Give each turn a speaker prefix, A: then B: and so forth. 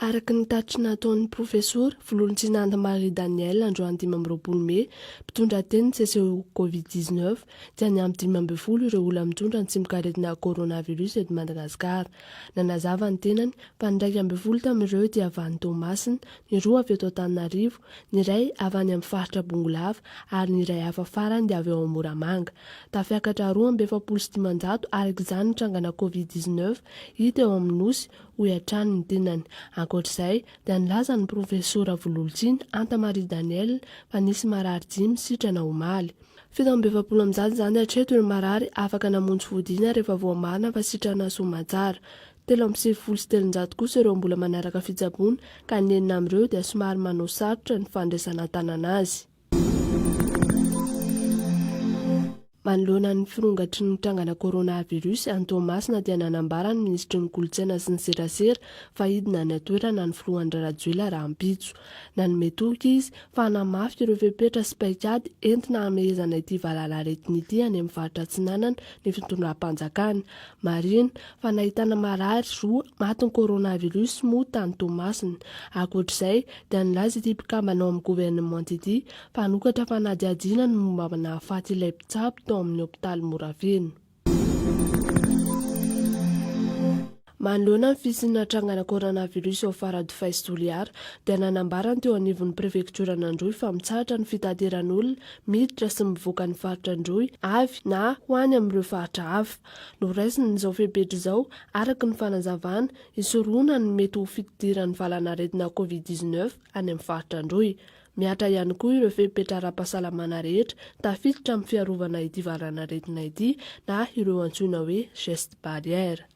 A: Araka ny tatrina nataon'ny profesora Filoha Andry Rajoelina andro 20 Mey, mpitondra teny ny seseho Covid-19 dia ny amin'ny 20 ireo olona mitondra ny tsimok'aretina coronavirus eto Madagasikara. Nanazava ny tenany fa ny 12 tamin'ireo dia avy any Toamasina, ny 2 avy eto Antananarivo, ny iray avy any amin'ny faritra Bongolava ary ny iray hafa farany dia avy ao Moramanga. Tafiakatra 2,700 araka izany ny trangana Covid-19 hita eo amin'ny nosy ho hatrany ny tenany. Ankoatr'izay dia nilaza ny profesora Filoha Andry Rajoelina fa nisy marary 5 sitrana omaly. 720 zany hatreto ireo marary afaka namonjy Hidina rehefa voamarina fa sitrana somatsara. 377 kosa ireo mbola manaraka fitsaboana ka ny 9 amin'ireo dia somary manao sarotra ny fandraisana tanana azy. Manoloana ny firongatry ny trangana coronavirus any Toamasina dia nanambara ny ministry ny kolontsaina sy ny serasera fa Hidina ny atoerana ny Filoha Andry Rajoelina rahampitso. Nanome toky izy fa namafika ireo fepetra sy paikady entina hamehezana ity valanaretina ity any amin'ny faritra Atsinanana ny fitondram-panjakana. Marina fa nahitana marary 2 maty ny coronavirus moa tany Toamasina. Ankoatr'izay dia nilaza ity mpikambana ao amin'ny gouvernement ity fa nokatra fanadihadiana ny momba nahafaty ilay mpitsabo tao amin'ny hopitaly Moravina. Manoloana ny fisiana trangana coronavirus ao Faritra Faistoliara dia nanambara teo anivon'ny prefektura Androy fa Mitsahatra ny fitateran'olona miditra sy mivoaka ny faritra Androy avy na ho any amin'ireo faritra hafa. Noraisiny izao fepetra izao araka ny fanazavana hisoroana ny mety ho fitidiran'ny valanaretina Covid-19 any amin'ny faritra Androy. Miatra ihany koa ireo fepetra ara-pahasalamana rehetra tafiditra amin'ny fiarovana ity valanaretina ity na ireo antsoina hoe geste barrière.